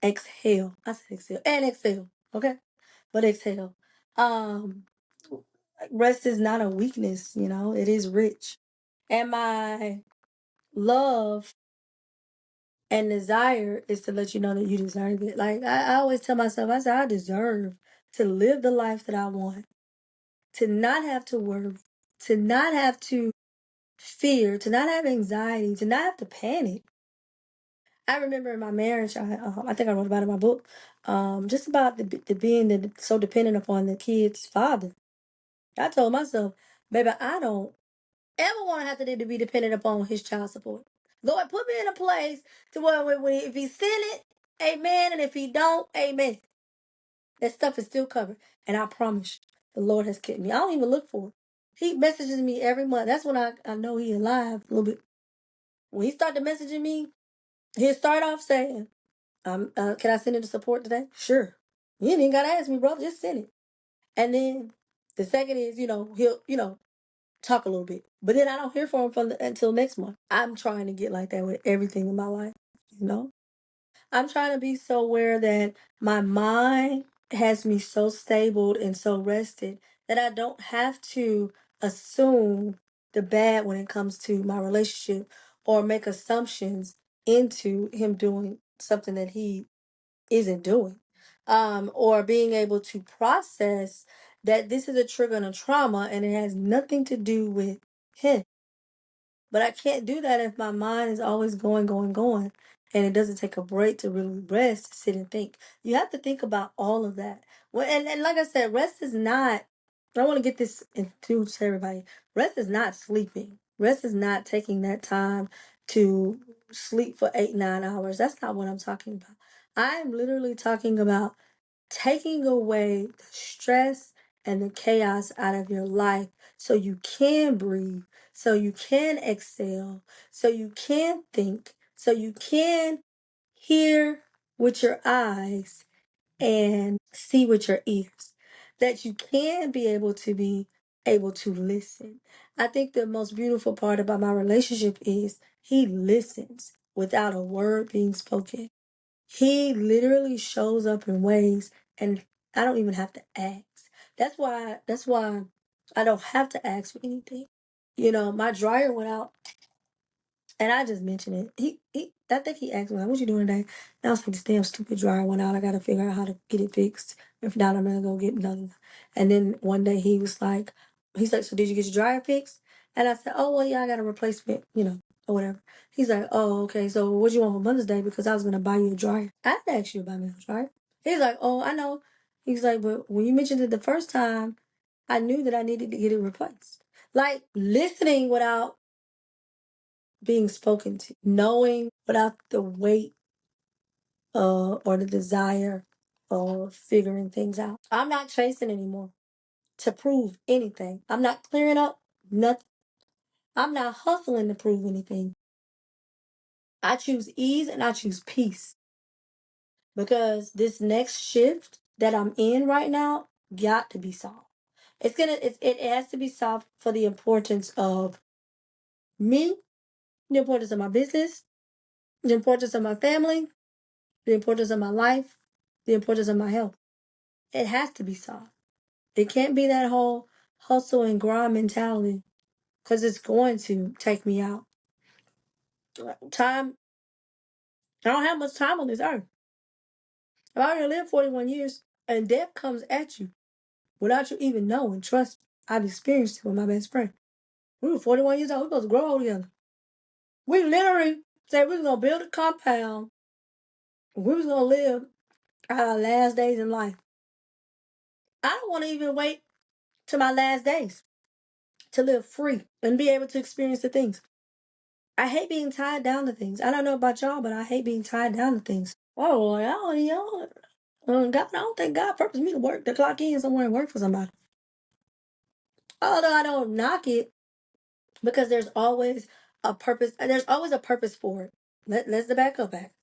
Exhale. I said exhale and exhale. Okay, but exhale. Um, Rest is not a weakness. It is rich, and my love and desire is to let you know that you deserve it. Like I always tell myself, I say I deserve to live the life that I want, to not have to worry, to not have to fear, to not have anxiety, to not have to panic. I remember in my marriage, I think I wrote about it in my book, just about the being so dependent upon the kid's father. I told myself, baby, I don't ever want to have to be dependent upon his child support. Lord, put me in a place to where if he send it, amen, and if he don't, amen. That stuff is still covered. And I promise the Lord has kept me. I don't even look for it. He messages me every month. That's when I know he alive a little bit. When he started messaging me, he'll start off saying, can I send it to support today? Sure. You ain't even got to ask me, brother. Just send it. And then the second is, he'll, talk a little bit. But then I don't hear from him until next month. I'm trying to get like that with everything in my life, you know? I'm trying to be so aware that my mind has me so stable and so rested that I don't have to assume the bad when it comes to my relationship or make assumptions into him doing something that he isn't doing. Or being able to process that this is a trigger and a trauma and it has nothing to do with him. But I can't do that if my mind is always going, going, going, and it doesn't take a break to really rest, sit and think. You have to think about all of that. Well, and like I said, rest is not, I want to get this into to everybody. Rest is not sleeping. Rest is not taking that time to sleep for 8, 9 hours. That's not what I'm talking about. I'm literally talking about taking away the stress and the chaos out of your life so you can breathe, so you can exhale, so you can think, so you can hear with your eyes and see with your ears, that you can be able to listen. I think the most beautiful part about my relationship is he listens without a word being spoken. He literally shows up in ways and I don't even have to ask. That's why I don't have to ask for anything. My dryer went out and I just mentioned it. I think he asked me, like, what you doing today? And I was like, this damn stupid dryer went out. I gotta figure out how to get it fixed. If not, I'm gonna go get another one. And then one day he's like, so did you get your dryer fixed? And I said, oh well yeah, I got a replacement, or whatever. He's like, oh, okay, so what you want for Mother's Day? Because I was gonna buy you a dryer. I didn't ask you to buy me a dryer. He's like, oh, I know. He's like, but when you mentioned it the first time, I knew that I needed to get it replaced. Like listening without being spoken to, knowing without the weight or the desire of figuring things out. I'm not chasing anymore to prove anything. I'm not clearing up nothing. I'm not hustling to prove anything. I choose ease and I choose peace because this next shift that I'm in right now got to be solved. It has to be solved for the importance of me, the importance of my business, the importance of my family, the importance of my life, the importance of my health. It has to be solved. It can't be that whole hustle and grind mentality because it's going to take me out. Time, I don't have much time on this earth. I've already lived 41 years and death comes at you without you even knowing. Trust me, I've experienced it with my best friend. We were 41 years old. We were supposed to grow old together. We literally said we was going to build a compound. We was going to live our last days in life. I don't want to even wait to my last days to live free and be able to experience the things. I hate being tied down to things. I don't know about y'all, but I hate being tied down to things. Oh, God, I don't think God purposed me to work, to clock in somewhere and work for somebody. Although I don't knock it because there's always a purpose. There's always a purpose for it. Let's back up back.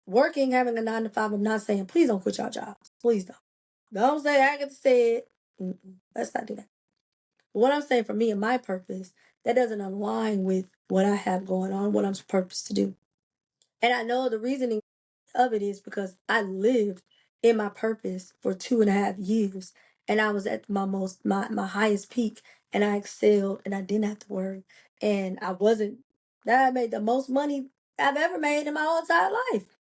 working, having a 9 to 5. I'm not saying please don't quit your job. Please don't. Don't say Agatha said. Let's not do that. But what I'm saying for me and my purpose, that doesn't align with what I have going on, what I'm purposed to do. And I know the reasoning of it is because I lived in my purpose for 2.5 years, and I was at my highest peak, and I excelled, and I didn't have to worry, and I wasn't. That I made the most money I've ever made in my whole entire life.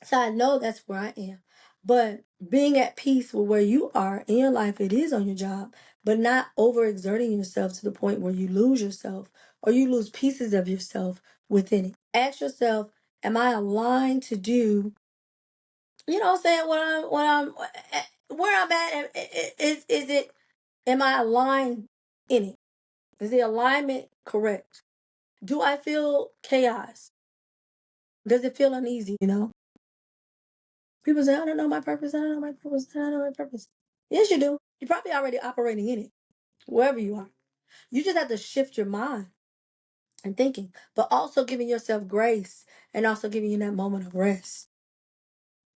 So I know that's where I am. But being at peace with where you are in your life, it is on your job, but not overexerting yourself to the point where you lose yourself or you lose pieces of yourself within it. Ask yourself, am I aligned to do, you know what I'm saying, where I'm at, is it, am I aligned in it? Is the alignment correct? Do I feel chaos? Does it feel uneasy, People say, I don't know my purpose. I don't know my purpose. I don't know my purpose. Yes, you do. You're probably already operating in it, wherever you are. You just have to shift your mind and thinking, but also giving yourself grace and also giving you that moment of rest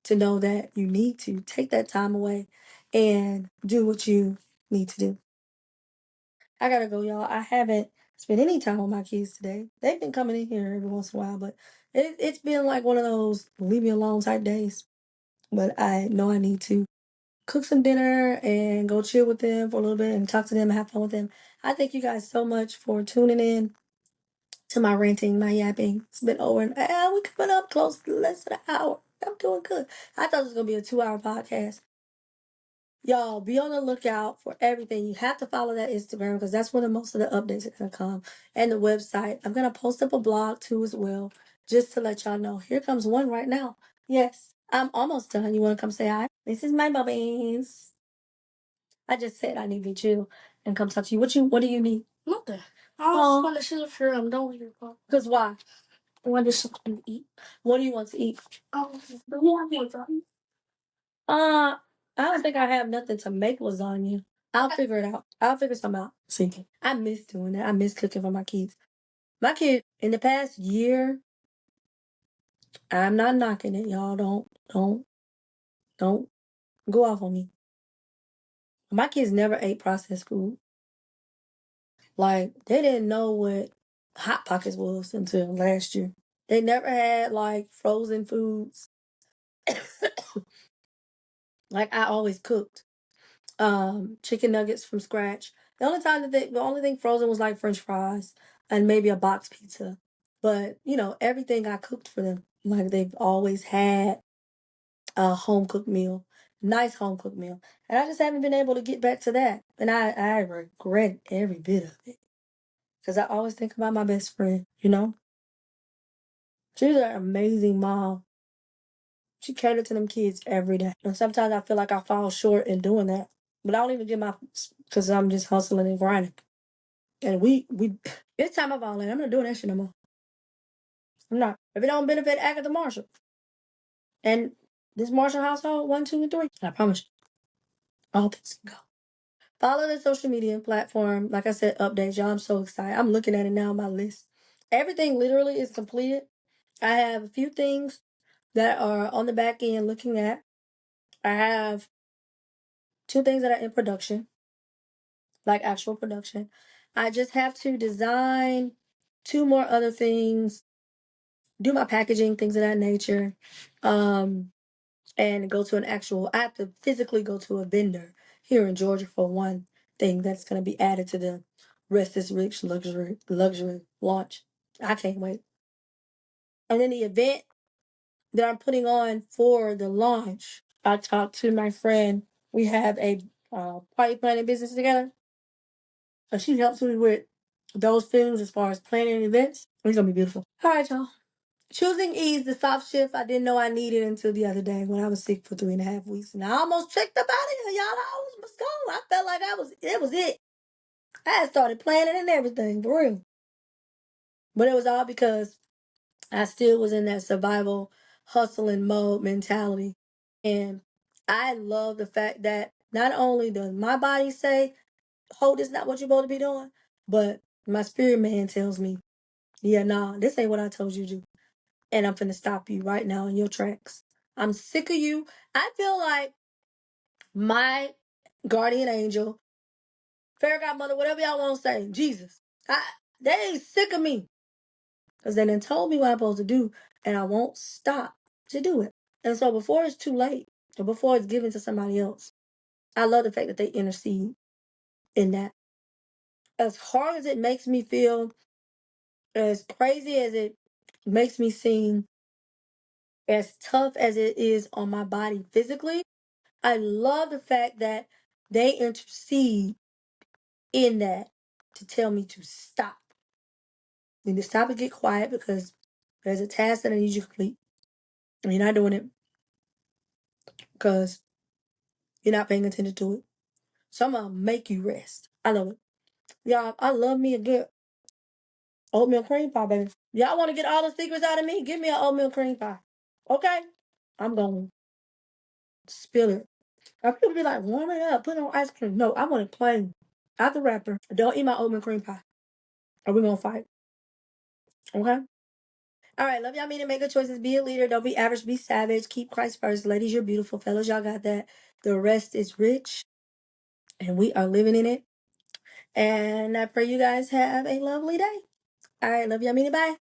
to know that you need to take that time away and do what you need to do. I gotta go, y'all. I haven't spent any time with my kids today. They've been coming in here every once in a while, but it's been like one of those leave me alone type days. But I know I need to cook some dinner and go chill with them for a little bit and talk to them and have fun with them. I thank you guys so much for tuning in to my ranting, my yapping. It's been over we're coming up close to less than an hour. I'm doing good. I thought it was gonna be a 2-hour podcast. Y'all be on the lookout for everything. You have to follow that Instagram because that's where most of the updates are gonna come. And the website. I'm gonna post up a blog too as well, just to let y'all know. Here comes one right now. Yes, I'm almost done. You wanna come say hi? This is my bubbies. I just said I need to chill and come talk to you. What do you need? Nothing. I just want to sit up here. I'm done with your call. Because why? I want something to eat. What do you want to eat? Do you have lasagna? I don't think I have nothing to make lasagna. I'll figure it out. I'll figure something out. See, I miss doing that. I miss cooking for my kids. My kid in the past year, I'm not knocking it, y'all. Don't go off on me. My kids never ate processed food. Like, they didn't know what Hot Pockets was until last year. They never had, like, frozen foods. Like, I always cooked chicken nuggets from scratch. The only thing frozen was, like, French fries and maybe a box pizza. But, everything I cooked for them. Like, they've always had a home-cooked meal. Nice home-cooked meal. And I just haven't been able to get back to that. And I regret every bit of it. Because I always think about my best friend. She's an amazing mom. She catered to them kids every day. And sometimes I feel like I fall short in doing that. But I don't even get because I'm just hustling and grinding. And it's time of all that. I'm not doing that shit no more. I'm not. If it don't benefit Agatha Marshall and this Marshall household, 1, 2, and 3, I promise you, all things can go. Follow the social media platform. Like I said, updates. Y'all, I'm so excited. I'm looking at it now on my list. Everything literally is completed. I have a few things that are on the back end looking at. I have 2 things that are in production, like actual production. I just have to design 2 more other things, do my packaging, things of that nature, and go to I have to physically go to a vendor here in Georgia for one thing that's going to be added to the Rest is Rich luxury launch. I can't wait. And then the event that I'm putting on for the launch, I talked to my friend. We have a party planning business together. And she helps me with those things as far as planning events. It's going to be beautiful. All right, y'all. Choosing ease, the soft shift I didn't know I needed until the other day when I was sick for 3.5 weeks. And I almost checked up out of here, y'all. I was gone. I felt like it was it. I had started planning and everything, for real. But it was all because I still was in that survival, hustling mode mentality. And I love the fact that not only does my body say, hold, this not what you're supposed to be doing, but my spirit man tells me, yeah, nah, this ain't what I told you to do. And I'm finna stop you right now in your tracks. I'm sick of you. I feel like my guardian angel, fairy godmother, whatever y'all want to say, Jesus, they ain't sick of me. Because they done told me what I'm supposed to do, and I won't stop to do it. And so before it's too late, or before it's given to somebody else, I love the fact that they intercede in that. As hard as it makes me feel, as crazy as it makes me seem, as tough as it is on my body physically, I love the fact that they intercede in that to tell me to stop. You need to stop and get quiet because there's a task that I need you to complete. And you're not doing it because you're not paying attention to it. So I'm gonna make you rest. I love it. Y'all, I love me a good oatmeal cream pie, baby. Y'all want to get all the secrets out of me? Give me an oatmeal cream pie. Okay? I'm gonna spill it. Now people be like, warm it up, put it on ice cream. No, I want it plain. Out the wrapper. Don't eat my oatmeal cream pie. Or we gonna fight. Okay? All right, love y'all, meaning make good choices. Be a leader. Don't be average, be savage. Keep Christ first. Ladies, you're beautiful. Fellas, y'all got that. The rest is rich. And we are living in it. And I pray you guys have a lovely day. All right, love y'all, meaning bye.